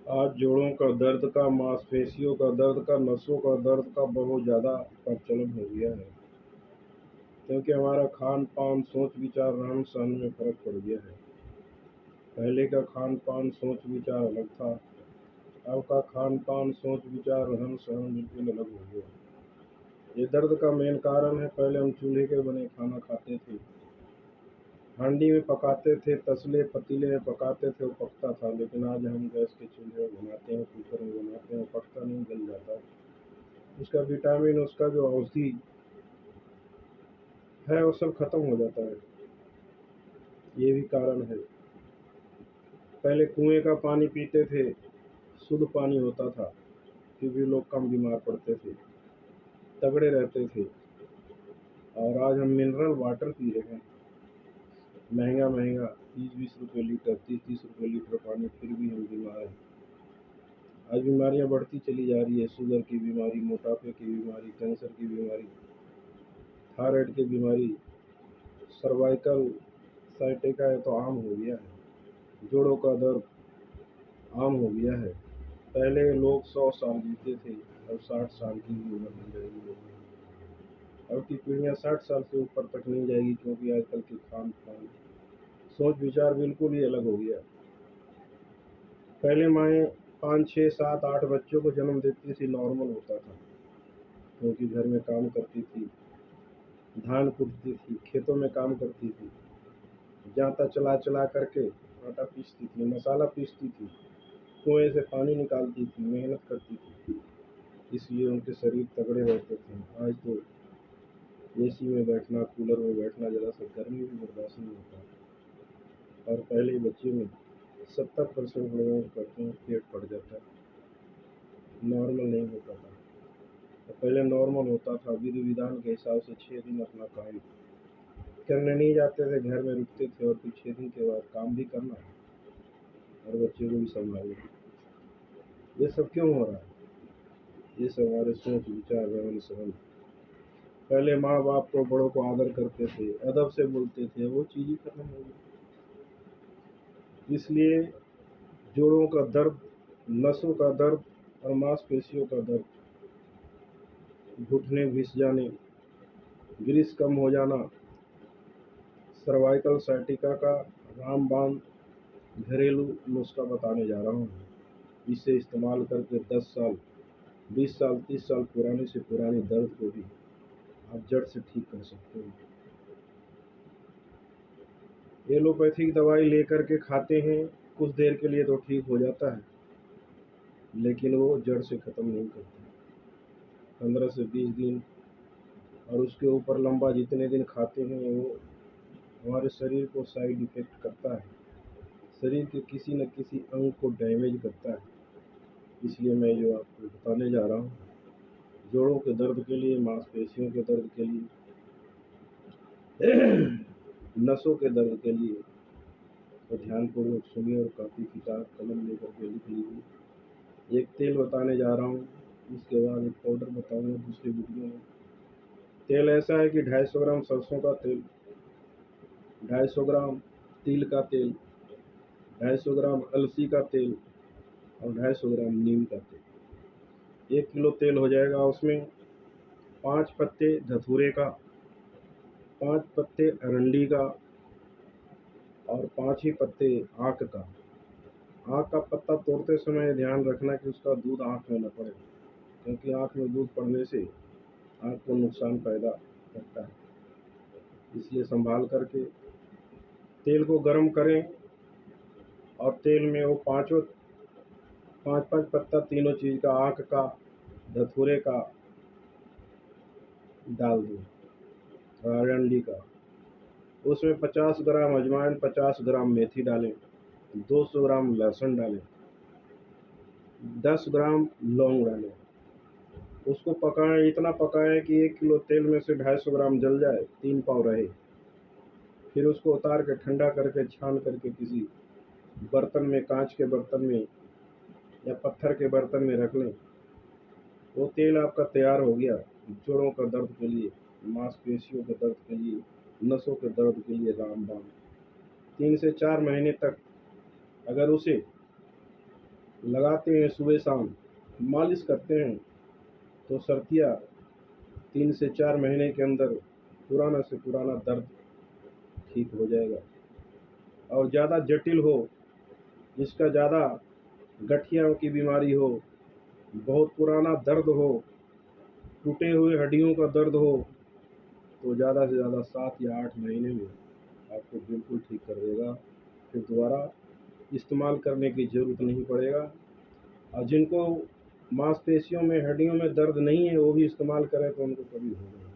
आज जोड़ों का दर्द का, मांसपेशियों का दर्द का, नसों का दर्द का बहुत ज़्यादा प्रचलन हो गया है, क्योंकि हमारा खान-पान, सोच-विचार, रहन-सहन में फ़र्क पड़ गया है। पहले का खान-पान, सोच-विचार अलग था, अब का खान-पान, सोच-विचार, रहन-सहन बिल्कुल अलग हो गया है। ये दर्द का मेन कारण है, पहले हम चूल्हे के बने खाना खाते थे, हांडी में पकाते थे, तसले पतीले में पकाते थे, वो पकता था। लेकिन आज हम गैस के चूल्हे में बनाते हैं, कुकर में बनाते हैं, वो पकता नहीं, गल जाता है। उसका विटामिन, उसका जो औषधि है, वो सब खत्म हो जाता है। ये भी कारण है। पहले कुएं का पानी पीते थे, शुद्ध पानी होता था, फिर भी लोग कम बीमार पड़ते थे, तगड़े रहते थे। और आज हम मिनरल वाटर पी रहे हैं, महंगा महंगा, 20-20 रुपये लीटर, 30-30 रुपये लीटर पानी, फिर भी हम बीमार हैं। आज बीमारियां बढ़ती चली जा रही है, शुगर की बीमारी, मोटापे की बीमारी, कैंसर की बीमारी, थायराइड की बीमारी, सर्वाइकल साइटिका है तो आम हो गया है, जोड़ों का दर्द आम हो गया है। पहले लोग 100 साल जीते थे, अब 60 साल की भी उम्र हो जाएगी लोगों की। अब की पीढ़ियाँ 60 साल से ऊपर तक नहीं जाएगी, क्योंकि आजकल के खान पान, सोच विचार बिल्कुल ही अलग हो गया। पहले माएँ 5, 6, 7, 8 बच्चों को जन्म देती थी, नॉर्मल होता था, क्योंकि घर में काम करती थी, धान कूटती थी, खेतों में काम करती थी, जांता चला चला करके आटा पीसती थी, मसाला पीसती थी, कुएं से पानी निकालती थी, मेहनत करती थी, इसलिए उनके शरीर तगड़े रहते थे। आज तो एसी में बैठना, कूलर में बैठना, ज़रा सा गर्मी भी बर्दाश्त नहीं होता। और पहले बच्चे में 70% लोगों को कहते हैं पेट फट जाता है, नॉर्मल नहीं होता था। तो पहले नॉर्मल होता था, विधि विधान के हिसाब से 6 दिन अपना काम करने नहीं जाते थे, घर में रुकते थे, और फिर 6 दिन के बाद काम भी करना और बच्चे को भी संभालना। ये सब क्यों हो रहा है? ये सब हमारे सोच विचार, रहन सहन। पहले माँ बाप को, बड़ों को आदर करते थे, अदब से बोलते थे, वो चीज़ ही खत्म हो गई। इसलिए जोड़ों का दर्द, नसों का दर्द और मांसपेशियों का दर्द, घुटने घिस जाने, ग्रीस कम हो जाना, सर्वाइकल साइटिका का रामबाण घरेलू नुस्खा बताने जा रहा हूँ। इसे इस्तेमाल करके 10 साल, 20 साल, 30 साल पुराने से पुरानी दर्द को भी आप जड़ से ठीक कर सकते हो। एलोपैथिक दवाई लेकर के खाते हैं, कुछ देर के लिए तो ठीक हो जाता है, लेकिन वो जड़ से ख़त्म नहीं करता। 15 से 20 दिन और उसके ऊपर लंबा जितने दिन खाते हैं, वो हमारे शरीर को साइड इफ़ेक्ट करता है, शरीर के किसी न किसी अंग को डैमेज करता है। इसलिए मैं जो आपको बताने जा रहा हूँ, जोड़ों के दर्द के लिए, मांसपेशियों के दर्द के लिए, नसों के दर्द के लिए, तो ध्यानपूर्वक सुनिए और कॉपी किताब कलम लेकर के लिख लीजिए। एक तेल बताने जा रहा हूँ, उसके बाद एक पाउडर बताऊँगा दूसरे वीडियो में। तेल ऐसा है कि 250 ग्राम सरसों का तेल, 250 ग्राम तिल का तेल, 250 ग्राम अलसी का तेल और 250 ग्राम नीम का तेल। 1 किलो तेल हो जाएगा। उसमें 5 पत्ते धतूरे का, 5 पत्ते अरंडी का और 5 ही पत्ते आक का। आक का पत्ता तोड़ते समय ध्यान रखना कि उसका दूध आँख में न पड़े, क्योंकि आँख में दूध पड़ने से आँख को नुकसान पैदा करता है। इसलिए संभाल करके तेल को गर्म करें और तेल में वो पाँचों 5-5 पत्ता तीनों चीज़ का, आक का, धतूरे का डाल दें और अरंडी का। उसमें 50 ग्राम अजवाइन, 50 ग्राम मेथी डालें, 200 ग्राम लहसुन डालें, 10 ग्राम लौंग डालें। उसको पकाएं, इतना पकाएं कि 1 किलो तेल में से 250 ग्राम जल जाए, 3 पाव रहे। फिर उसको उतार के ठंडा करके, छान करके किसी बर्तन में, कांच के बर्तन में या पत्थर के बर्तन में रख लें। वो तेल आपका तैयार हो गया जोड़ों का दर्द के लिए, मांसपेशियों के दर्द के लिए, नसों के दर्द के लिए रामबाण। 3 से 4 महीने तक अगर उसे लगाते हैं सुबह शाम, मालिश करते हैं, तो सर्दियाँ 3 से 4 महीने के अंदर पुराना से पुराना दर्द ठीक हो जाएगा। और ज़्यादा जटिल हो, जिसका ज़्यादा गठिया की बीमारी हो, बहुत पुराना दर्द हो, टूटे हुए हड्डियों का दर्द हो, तो ज़्यादा से ज़्यादा 7 या 8 महीने में आपको बिल्कुल ठीक कर देगा। फिर दोबारा इस्तेमाल करने की ज़रूरत नहीं पड़ेगा। और जिनको मांसपेशियों में, हड्डियों में दर्द नहीं है, वो भी इस्तेमाल करें तो उनको कभी होगा नहीं।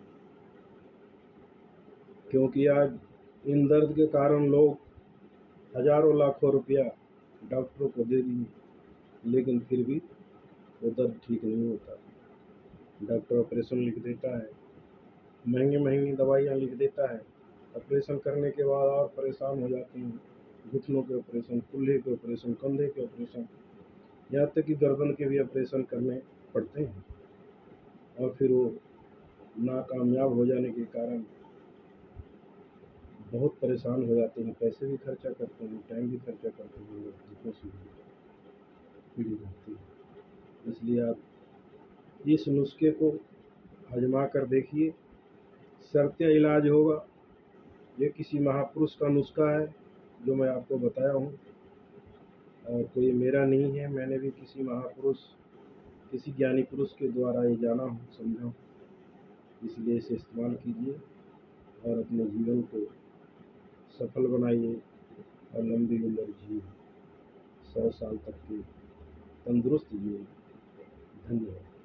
क्योंकि आज इन दर्द के कारण लोग हज़ारों लाखों रुपया डॉक्टरों को दे दिए, लेकिन फिर भी वो दर्द ठीक नहीं होता। डॉक्टर ऑपरेशन लिख देता है, महंगी महंगी दवाइयाँ लिख देता है, ऑपरेशन करने के बाद और परेशान हो जाते हैं। घुटनों के ऑपरेशन, कूल्हे के ऑपरेशन, कंधे के ऑपरेशन, यहाँ तक कि गर्दन के भी ऑपरेशन करने पड़ते हैं। और फिर वो नाकामयाब हो जाने के कारण बहुत परेशान हो जाते हैं, पैसे भी खर्चा करते हैं, टाइम भी खर्चा करते हैं, लोग घुटनों से पीड़ी रहती है। इसलिए आप इस नुस्खे को आजमा कर देखिए, सत्य इलाज होगा। ये किसी महापुरुष का नुस्खा है जो मैं आपको बताया हूँ, और कोई मेरा नहीं है। मैंने भी किसी महापुरुष, किसी ज्ञानी पुरुष के द्वारा ये जाना हूँ, समझा हूँ। इसलिए इसे इस्तेमाल कीजिए और अपने जीवन को सफल बनाइए और लंबी उम्र जिए, 100 साल तक की तंदुरुस्त जिए। धन्यवाद।